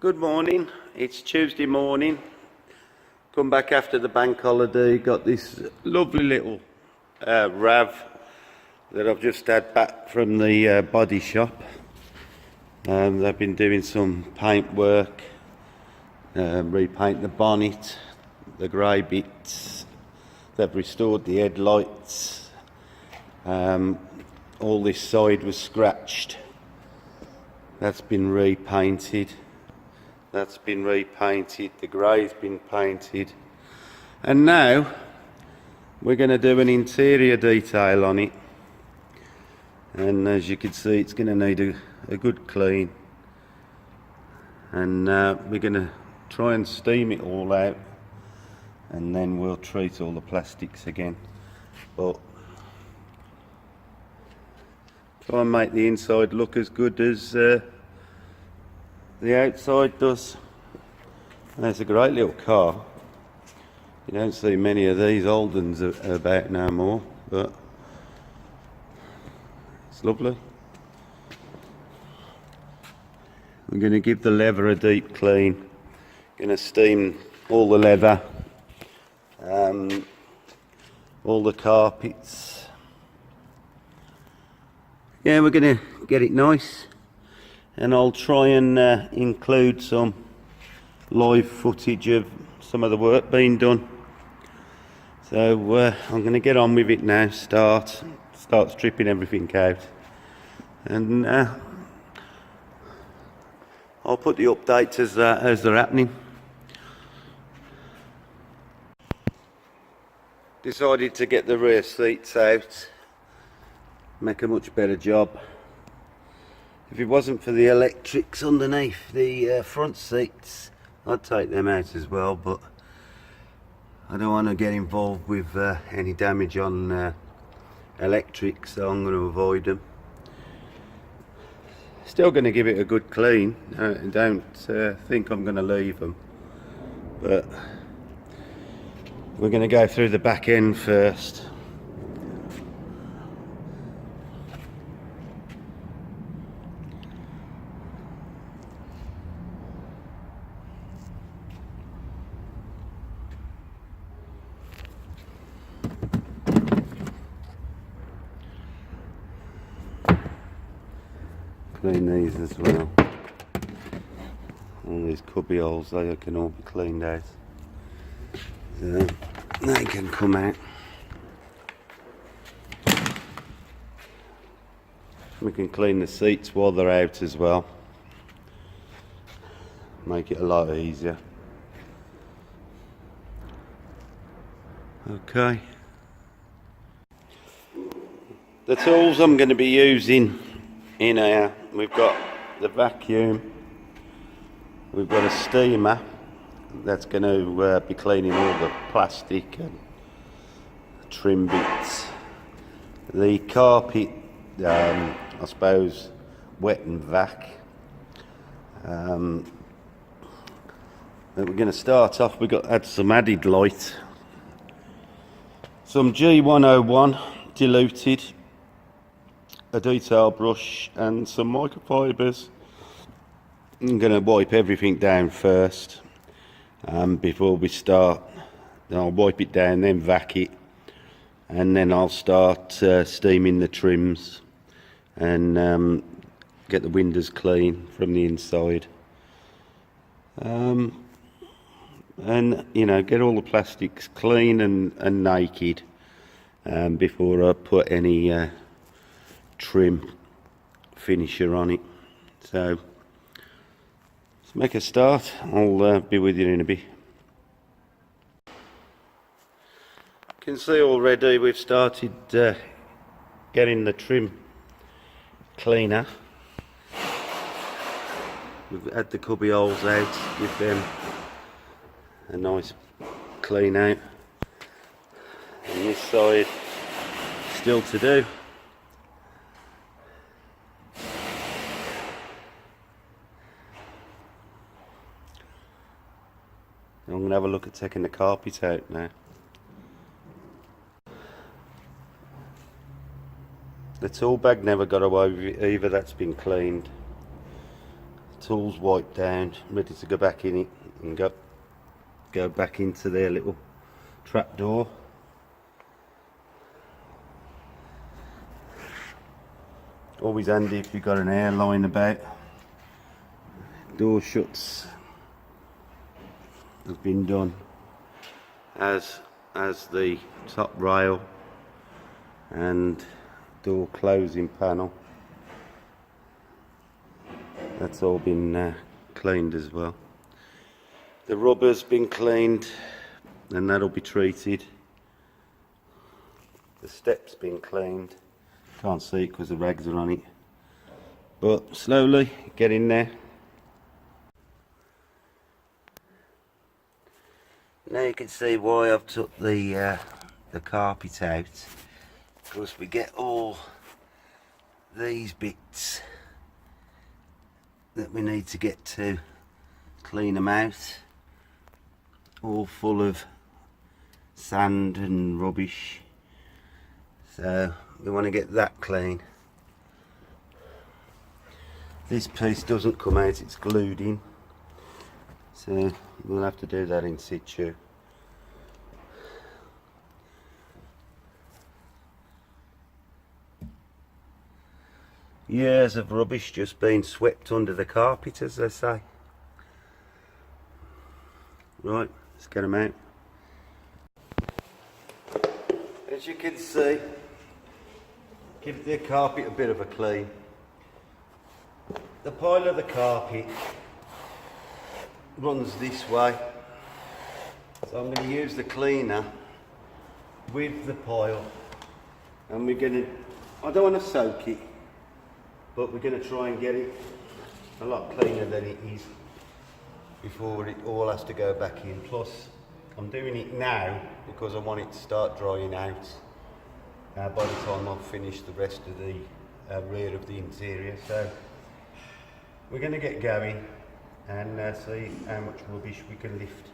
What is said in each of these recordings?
Good morning, it's Tuesday morning. Come back after the bank holiday. Got this lovely little RAV that I've just had back from the body shop. They've been doing some paint work, repaint the bonnet, the grey bits. They've restored the headlights. All this side was scratched. That's been repainted. That's been repainted, the grey's been painted, and now we're going to do an interior detail on it, and as you can see it's going to need a good clean, and we're going to try and steam it all out, and then we'll treat all the plastics again, but try and make the inside look as good as the outside does. That's a great little car. You don't see many of these old ones about no more, but it's lovely. We're going to give the leather a deep clean. Going to steam all the leather, all the carpets. Yeah, we're going to get it nice. And I'll try and include some live footage of some of the work being done. So I'm going to get on with it now, start stripping everything out, and I'll put the updates as they're happening. Decided to get the rear seats out, make a much better job. If it wasn't for the electrics underneath the front seats, I'd take them out as well, but I don't want to get involved with any damage on electrics, so I'm going to avoid them. Still going to give it a good clean. Don't think I'm going to leave them, but we're going to go through the back end first. Clean these as well. All these cubby holes, they can all be cleaned out. So they can come out. We can clean the seats while they're out as well. Make it a lot easier. Okay. The tools I'm going to be using in here, we've got the vacuum, we've got a steamer that's going to be cleaning all the plastic and trim bits. The carpet, I suppose, wet and vac. But we're going to start off, we've got to add some added light, some G101 diluted, a detail brush and some microfibers. I'm going to wipe everything down first before we start. Then I'll wipe it down, then vac it, and then I'll start steaming the trims and get the windows clean from the inside, and you know, get all the plastics clean and naked before I put any trim finisher on it. So let's make a start. I'll be with you in a bit. You can see already we've started getting the trim cleaner. We've had the cubby holes out, give them a nice clean out, and this side still to do. I'm going to have a look at taking the carpet out now. The tool bag never got away with it either, that's been cleaned. that's all wiped down, ready to go back in it and go back into their little trap door. Always handy if you've got an airline about. Door shuts has been done as the top rail and door closing panel. That's all been cleaned as well. The rubber's been cleaned and that'll be treated. The step's been cleaned. Can't see it because the rags are on it, but slowly getting there. Now you can see why I've took the carpet out, because we get all these bits that we need to get to clean them out, all full of sand and rubbish, so we want to get that clean. This piece doesn't come out, it's glued in, so we'll have to do that in situ. Years of rubbish just being swept under the carpet, as they say. Right, let's get them out. As you can see, give the carpet a bit of a clean. The pile of the carpet runs this way, so I'm going to use the cleaner with the pile, and we're going to, I don't want to soak it, but we're going to try and get it a lot cleaner than it is before it all has to go back in. Plus I'm doing it now because I want it to start drying out by the time I've finished the rest of the rear of the interior. So we're going to get going and see how much rubbish we can lift.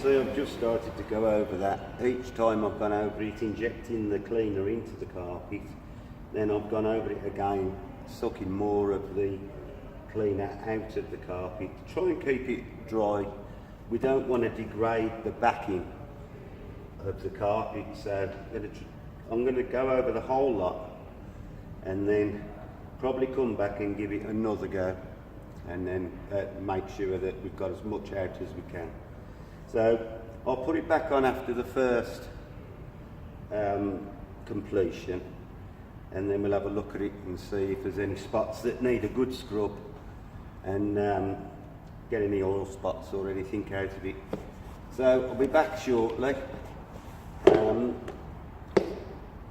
See, I've just started to go over that. Each time I've gone over it, injecting the cleaner into the carpet, then I've gone over it again, sucking more of the cleaner out of the carpet to try and keep it dry. We don't want to degrade the backing of the carpet, so I'm going to go over the whole lot and then probably come back and give it another go, and then make sure that we've got as much out as we can. So I'll put it back on after the first completion, and then we'll have a look at it and see if there's any spots that need a good scrub, and get any oil spots or anything out of it. So I'll be back shortly, and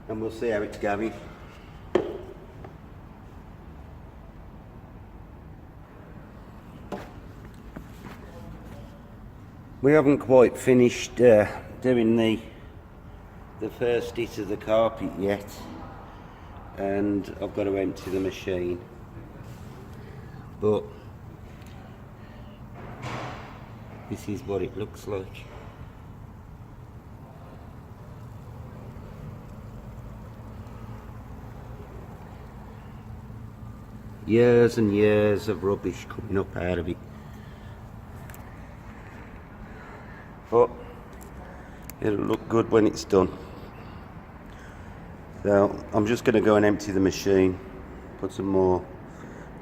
we'll see how it's going. We haven't quite finished doing the first bit of the carpet yet, and I've got to empty the machine. But this is what it looks like. Years and years of rubbish coming up out of it. But it'll look good when it's done. So I'm just going to go and empty the machine, put some more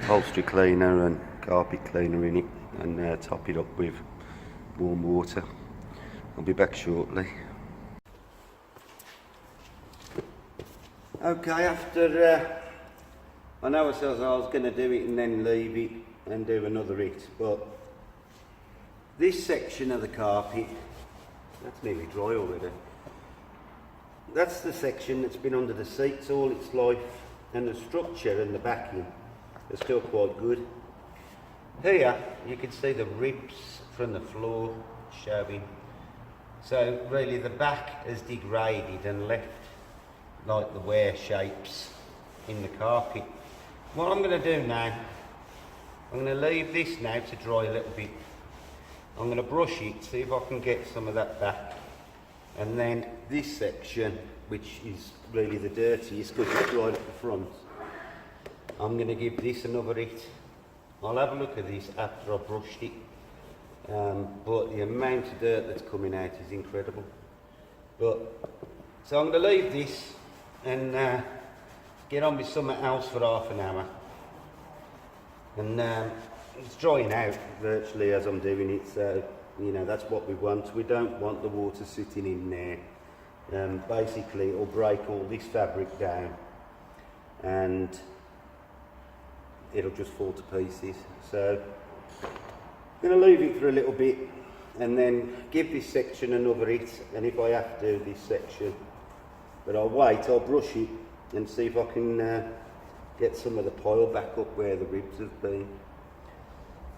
upholstery cleaner and carpet cleaner in it, and top it up with warm water. I'll be back shortly. Okay, after I know I said I was going to do it and then leave it and do another it, but this section of the carpet, that's nearly dry already. That's the section that's been under the seats all its life, and the structure and the backing are still quite good. Here you can see the ribs from the floor showing. So really the back has degraded and left like the wear shapes in the carpet. What I'm going to do now, I'm going to leave this now to dry a little bit. I'm going to brush it, see if I can get some of that back. And then this section, which is really the dirtiest because it's right at the front, I'm going to give this another hit. I'll have a look at this after I've brushed it. But the amount of dirt that's coming out is incredible. So I'm going to leave this and get on with something else for half an hour. And it's drying out virtually as I'm doing it, so you know that's what we want. We don't want the water sitting in there. Basically it'll break all this fabric down and it'll just fall to pieces. So I'm going to leave it for a little bit and then give this section another hit, and if I have to this section, but I'll wait, I'll brush it and see if I can get some of the pile back up where the ribs have been.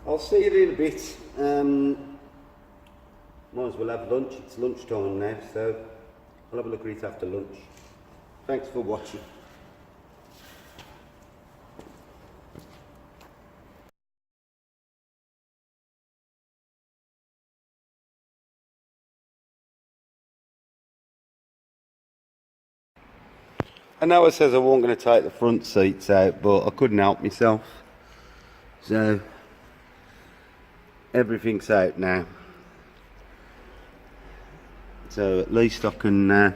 I'll see you in a bit. Might as well have lunch, it's lunchtime now, so I'll have a look at it after lunch. Thanks for watching. I know it says I wasn't going to take the front seats out, but I couldn't help myself. So everything's out now. So at least I can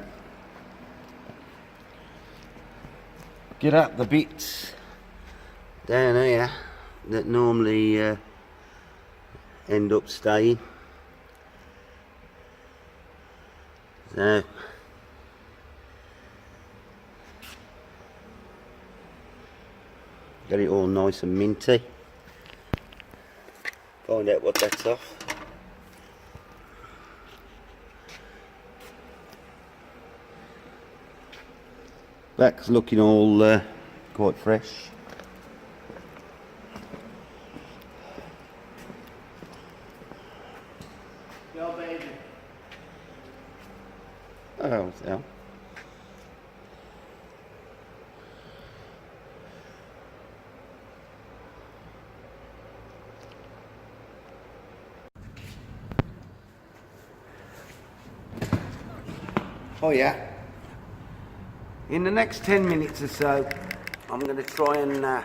get out the bits down here that normally end up staying. So get it all nice and minty. Find out what that's off. Back's looking all quite fresh. Yo, baby. Oh, yeah. Oh yeah. In the next 10 minutes or so, I'm going to try and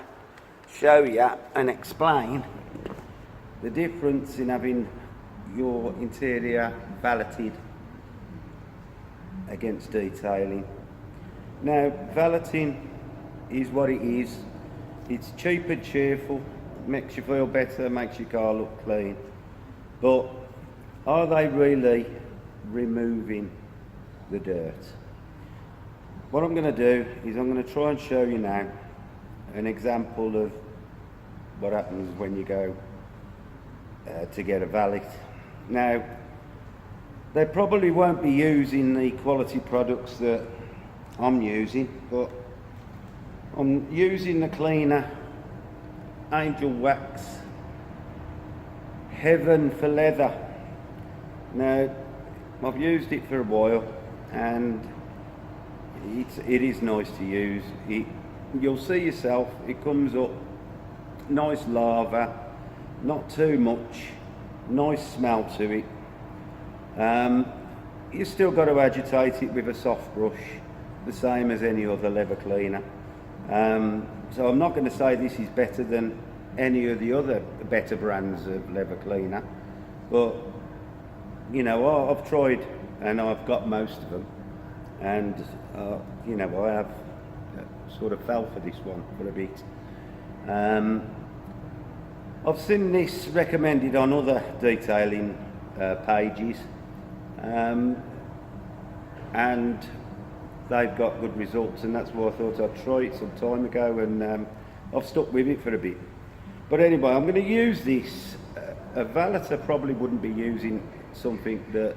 show you and explain the difference in having your interior valeted against detailing. Now, valeting is what it is. It's cheap and cheerful, makes you feel better, makes your car look clean. But are they really removing the dirt? What I'm going to do is I'm going to try and show you now an example of what happens when you go to get a valet. Now, they probably won't be using the quality products that I'm using, but I'm using the cleaner Angel Wax Heaven for Leather. Now, I've used it for a while, and it is nice to use. You'll see yourself, it comes up nice lava, not too much, nice smell to it. You still got to agitate it with a soft brush, the same as any other leather cleaner. So I'm not going to say this is better than any of the other better brands of leather cleaner, but you know, I've tried and I've got most of them, and you know, I have sort of fell for this one for a bit. I've seen this recommended on other detailing pages, and they've got good results, and that's why I thought I'd try it some time ago, and I've stuck with it for a bit. But anyway, I'm going to use this. A valeter probably wouldn't be using something that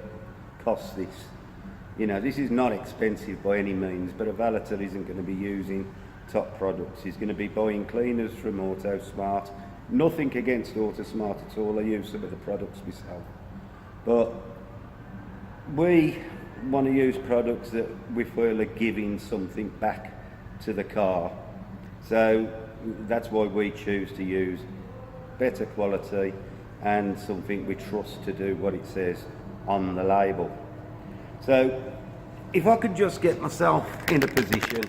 costs this. You know, this is not expensive by any means, but a valeter isn't going to be using top products. He's going to be buying cleaners from AutoSmart. Nothing against AutoSmart at all. I use some of the products myself. But we want to use products that we feel are giving something back to the car. So that's why we choose to use better quality and something we trust to do what it says on the label. So if I could just get myself in a position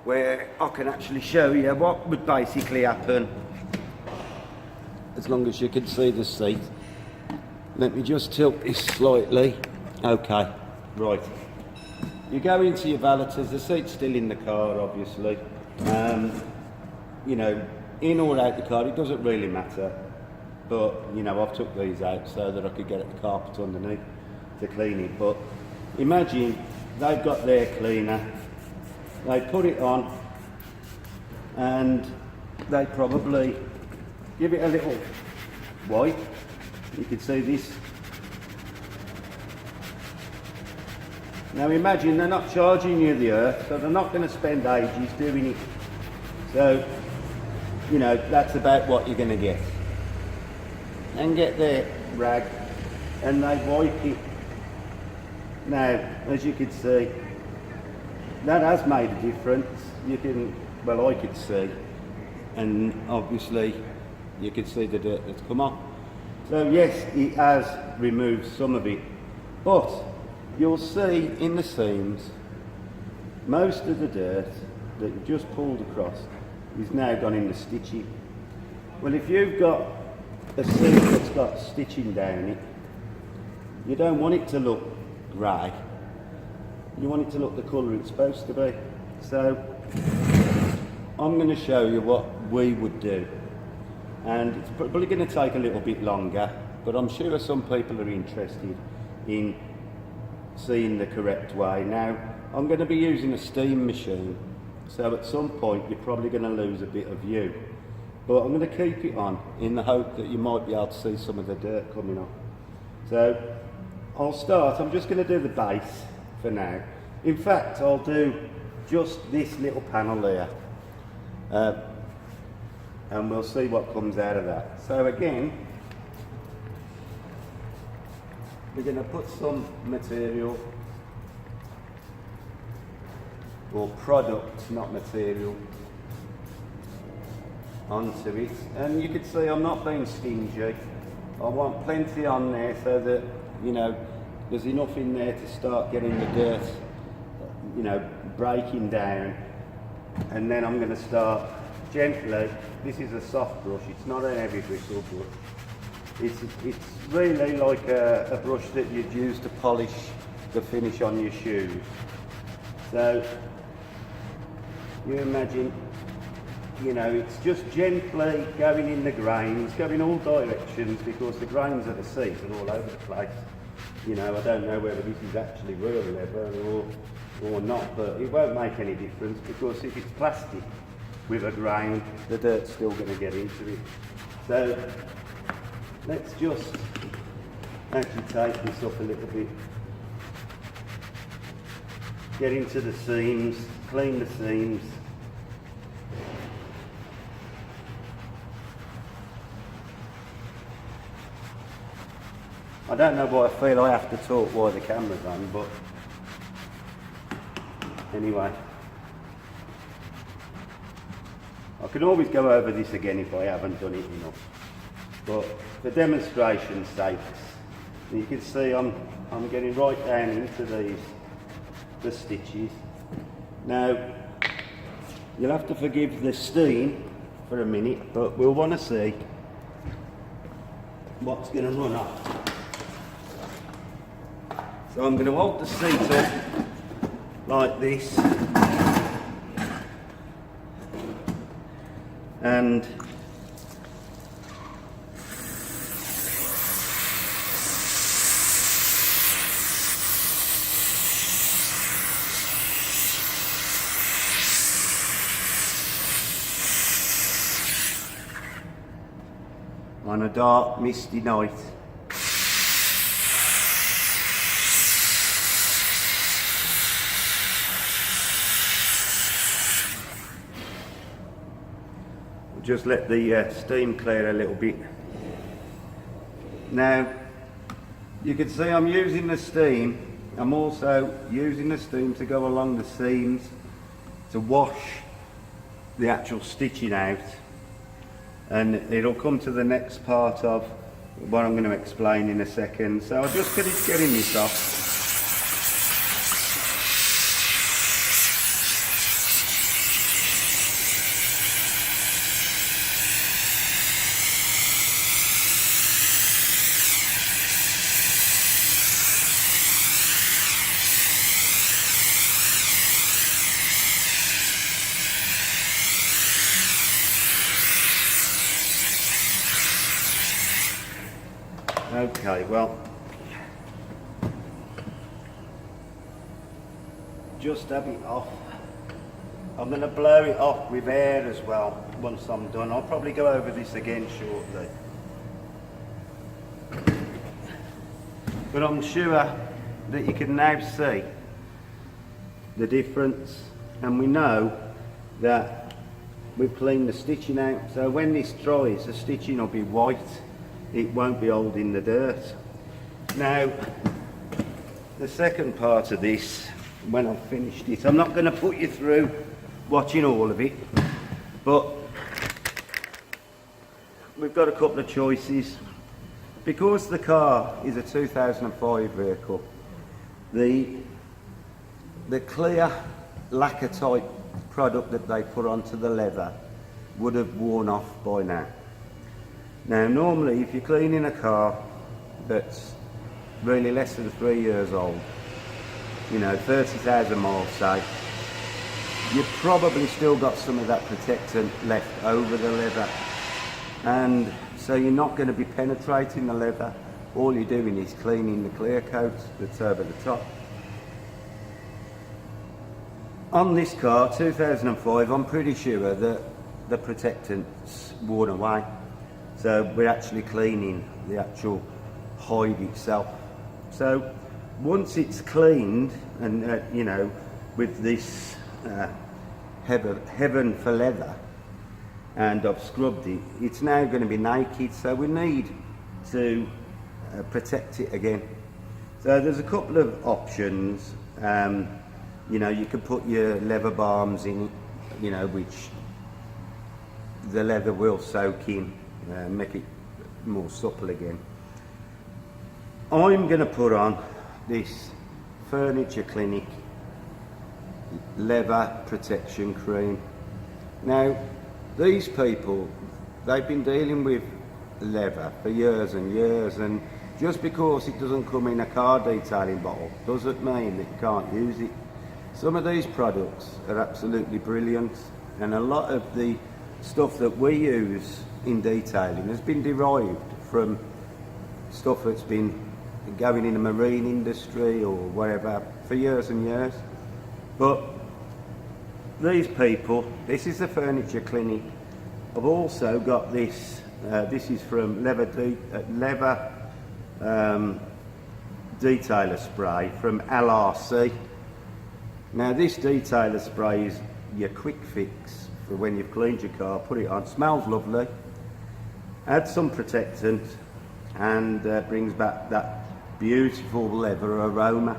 where I can actually show you what would basically happen, as long as you can see the seat. Let me just tilt this slightly. Okay, right. You go into your valeters, the seat's still in the car obviously. You know, in or out the car, it doesn't really matter. But, you know, I've took these out so that I could get the carpet underneath to clean it. But imagine they've got their cleaner, they put it on, and they probably give it a little wipe. You can see this. Now imagine they're not charging you the earth, so they're not going to spend ages doing it. So, you know, that's about what you're going to get. And get their rag and they wipe it. Now, as you can see, that has made a difference. You can, well, I could see, and obviously you can see the dirt that's come off. So yes, it has removed some of it, but you'll see in the seams, most of the dirt that you just pulled across is now gone in the stitching. Well, if you've got a seam that's got stitching down it, you don't want it to look grey. You want it to look the colour it's supposed to be. So I'm going to show you what we would do, and it's probably going to take a little bit longer, but I'm sure some people are interested in seeing the correct way. Now I'm going to be using a steam machine, so at some point you're probably going to lose a bit of view. But I'm going to keep it on in the hope that you might be able to see some of the dirt coming off. So I'll start, I'm just going to do the base for now. In fact, I'll do just this little panel there. And we'll see what comes out of that. So again, we're going to put some material, or product, not material, onto it, and you can see I'm not being stingy. I want plenty on there so that, you know, there's enough in there to start getting the dirt, you know, breaking down, and then I'm going to start gently. This is a soft brush, it's not a heavy bristle brush. It's really like a brush that you'd use to polish the finish on your shoes. So you imagine, you know, it's just gently going in the grains, going all directions, because the grains of the seat are all over the place. You know, I don't know whether this is actually real leather or not, but it won't make any difference, because if it's plastic with a grain, the dirt's still going to get into it. So let's just agitate this up a little bit. Get into the seams, clean the seams. I don't know why I feel I have to talk while the camera's on, but anyway. I can always go over this again if I haven't done it enough. But for demonstration's sake, you can see I'm getting right down into the stitches. Now, you'll have to forgive the steam for a minute, but we'll want to see what's going to run off. So I'm going to hold the seat up like this, and on a dark, misty night. Just let the steam clear a little bit. Now, you can see I'm using the steam. I'm also using the steam to go along the seams to wash the actual stitching out. And it'll come to the next part of what I'm going to explain in a second. So I'll just finish getting this off. Okay, well, just have it off. I'm going to blow it off with air as well once I'm done. I'll probably go over this again shortly. But I'm sure that you can now see the difference, and we know that we've cleaned the stitching out, so when this dries the stitching will be white. It won't be holding the dirt. Now, the second part of this, when I've finished it, I'm not going to put you through watching all of it, but we've got a couple of choices. Because the car is a 2005 vehicle, the clear lacquer type product that they put onto the leather would have worn off by now. Now, normally, if you're cleaning a car that's really less than 3 years old, you know, 30,000 miles say, you've probably still got some of that protectant left over the leather. And so you're not going to be penetrating the leather. All you're doing is cleaning the clear coat that's over the top. On this car, 2005, I'm pretty sure that the protectant's worn away. So we're actually cleaning the actual hide itself. So once it's cleaned, and you know, with this heaven for leather, and I've scrubbed it, it's now going to be naked. So we need to protect it again. So there's a couple of options. You know, you could put your leather balms in it, you know, which the leather will soak in. Make it more supple again. I'm going to put on this Furniture Clinic leather protection cream. Now, these people, they've been dealing with leather for years and years, and just because it doesn't come in a car detailing bottle doesn't mean that you can't use it. Some of these products are absolutely brilliant, and a lot of the stuff that we use in detailing has been derived from stuff that's been going in the marine industry or wherever for years and years. But these people, this is the Furniture Clinic. I've also got this, this is from Leather Detailer Spray from LRC. Now this detailer spray is your quick fix for when you've cleaned your car. Put it on, smells lovely. Add some protectant, and brings back that beautiful leather aroma.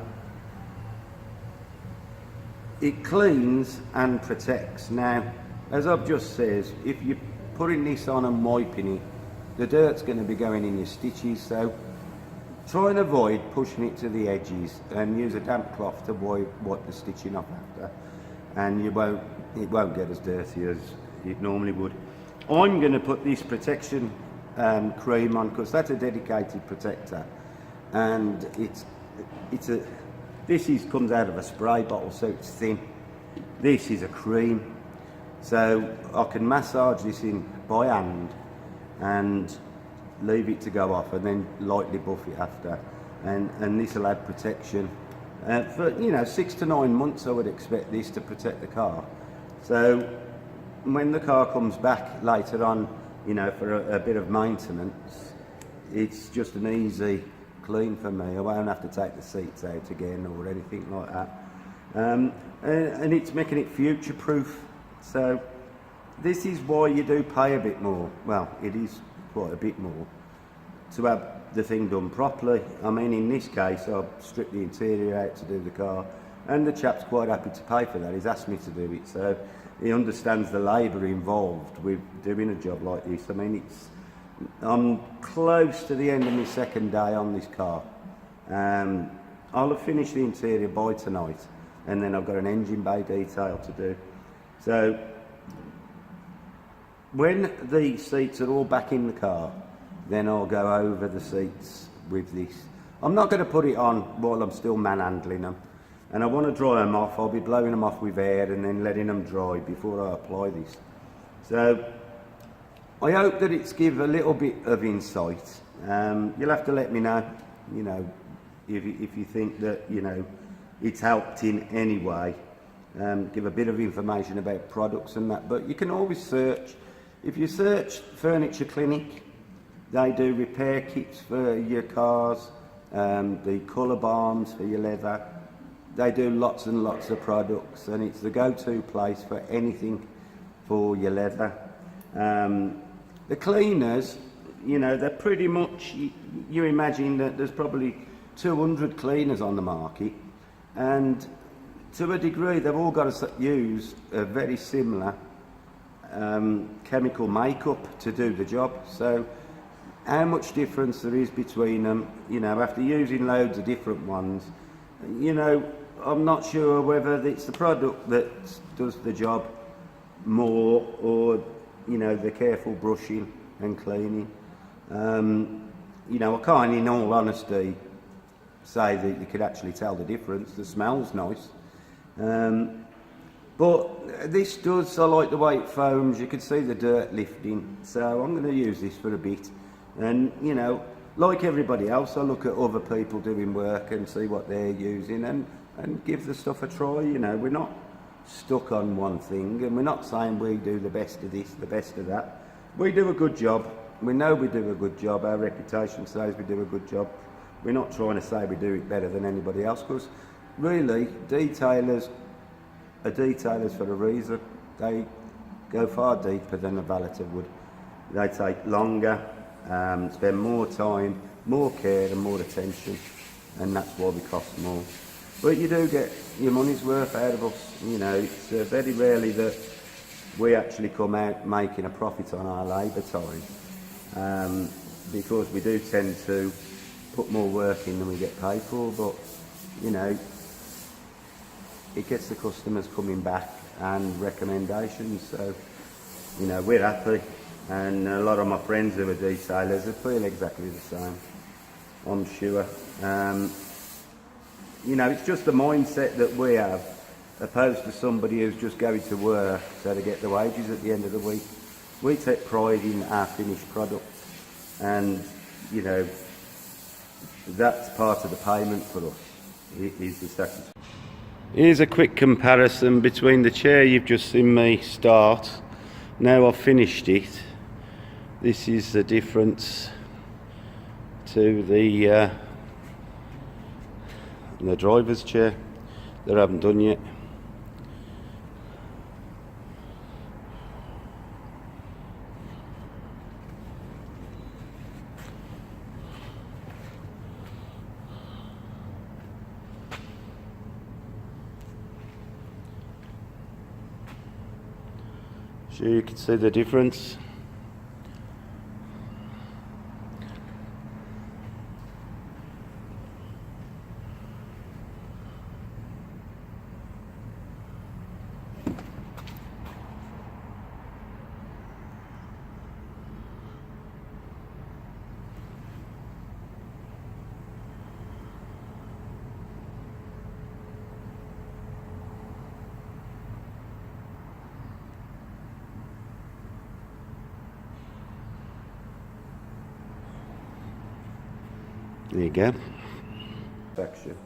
It cleans and protects. Now, as I've just said, if you're putting this on and wiping it, the dirt's going to be going in your stitches, so try and avoid pushing it to the edges and use a damp cloth to wipe the stitching off after, and it won't get as dirty as it normally would. I'm going to put this protection cream on because that's a dedicated protector, and this comes out of a spray bottle, so it's thin. This is a cream, so I can massage this in by hand and leave it to go off, and then lightly buff it after, and this will add protection for 6 to 9 months. I would expect this to protect the car, so when the car comes back later on, for a bit of maintenance, it's just an easy clean for me. I won't have to take the seats out again or anything like that, and it's making it future proof. So this is why you do pay a bit more. Well, it is quite a bit more to have the thing done properly. I mean, in this case, I've stripped the interior out to do the car, and the chap's quite happy to pay for that. He's asked me to do it, so he understands the labour involved with doing a job like this. I mean, I'm close to the end of my second day on this car. I'll have finished the interior by tonight, and then I've got an engine bay detail to do. So when the seats are all back in the car, then I'll go over the seats with this. I'm not going to put it on while I'm still manhandling them, and I want to dry them off. I'll be blowing them off with air and then letting them dry before I apply this. So I hope that it's give a little bit of insight. You'll have to let me know, if you think that, it's helped in any way. Give a bit of information about products and that, but you can always search. If you search Furniture Clinic, they do repair kits for your cars, the colour balms for your leather. They do lots and lots of products, and it's the go-to place for anything for your leather. The cleaners, they're pretty much, you imagine that there's probably 200 cleaners on the market, and to a degree they've all got to use a very similar chemical makeup to do the job. So how much difference there is between them, after using loads of different ones, I'm not sure whether it's the product that does the job more, or the careful brushing and cleaning. I can't, in all honesty, say that you could actually tell the difference. The smell's nice, but this does. I like the way it foams. You can see the dirt lifting, so I'm going to use this for a bit. And like everybody else, I look at other people doing work and see what they're using, and give the stuff a try. We're not stuck on one thing, and we're not saying we do the best of this, the best of that. We do a good job. We know we do a good job. Our reputation says we do a good job. We're not trying to say we do it better than anybody else, because really detailers are detailers for a reason. They go far deeper than a valeter would. They take longer, spend more time, more care and more attention, and that's why we cost more. But you do get your money's worth out of us. It's very rarely that we actually come out making a profit on our labour time, because we do tend to put more work in than we get paid for. But it gets the customers coming back and recommendations, so we're happy, and a lot of my friends who are detailers, they feel exactly the same, I'm sure. It's just the mindset that we have, opposed to somebody who's just going to work so they get the wages at the end of the week. We take pride in our finished product, and that's part of the payment for us, is the satisfaction. Here's a quick comparison between the chair you've just seen me start. Now I've finished it. This is the difference to the driver's chair that I haven't done yet. Sure you can see the difference. There you go. Section.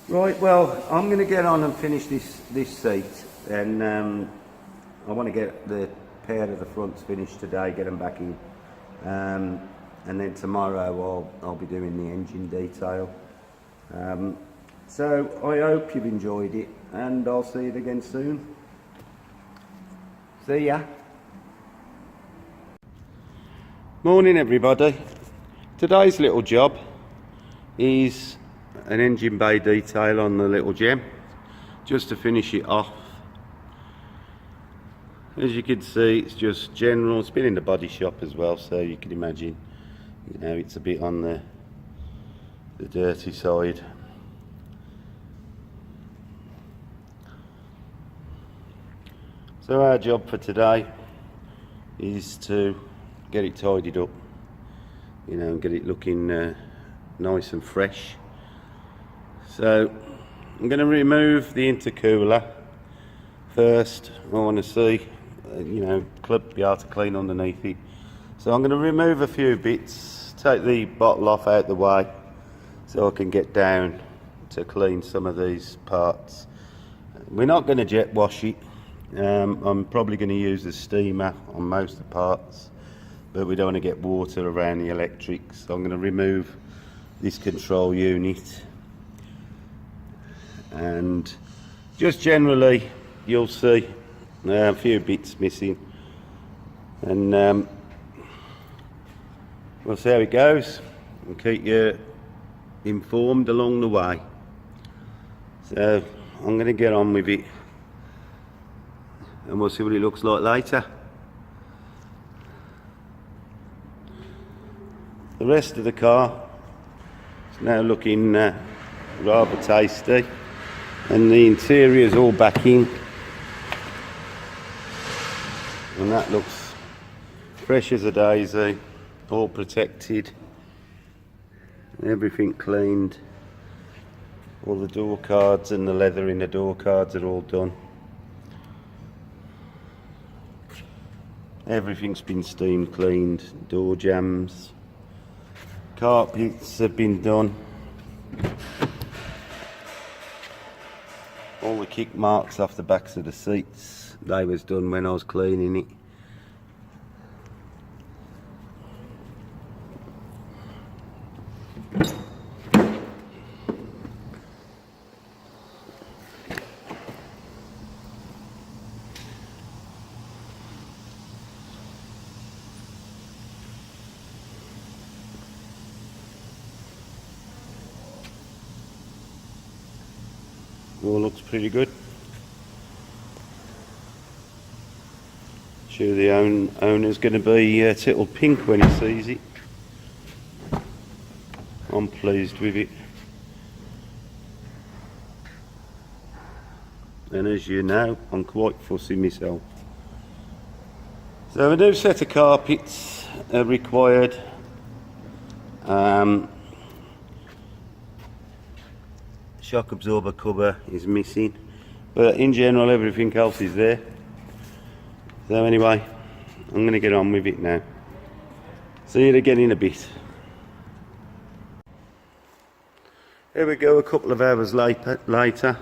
Right, well, I'm going to get on and finish this seat, and I want to get the pair of the fronts finished today, get them back in, and then tomorrow I'll be doing the engine detail. So I hope you've enjoyed it, and I'll see you again soon. See ya. Morning everybody. Today's little job is an engine bay detail on the little gem, just to finish it off. As you can see, it's just general. It's been in the body shop as well, so you can imagine, you know, it's a bit on the dirty side. So our job for today is to get it tidied up, you know, and get it looking nice and fresh. So I'm going to remove the intercooler first. I want to see, you know, be able to clean underneath it. So I'm going to remove a few bits, take the bottle off out the way, so I can get down to clean some of these parts. We're not going to jet wash it. I'm probably going to use a steamer on most of the parts, but we don't want to get water around the electrics. So I'm going to remove this control unit, and just generally you'll see a few bits missing, and we'll see how it goes and keep you informed along the way. So I'm going to get on with it, and we'll see what it looks like later. The rest of the car is now looking rather tasty, and the interior is all back in, and that looks fresh as a daisy, all protected, everything cleaned. All the door cards and the leather in the door cards are all done. Everything's been steam cleaned, door jambs, carpets have been done. All the kick marks off the backs of the seats, they was done when I was cleaning it. All looks pretty good. Sure the owner's going to be tickled pink when he sees it. I'm pleased with it. And as you know, I'm quite fussy myself. So a new set of carpets are required. Shock absorber cover is missing, but in general everything else is there. So anyway, I'm going to get on with it now. See you again in a bit. Here we go, a couple of hours later.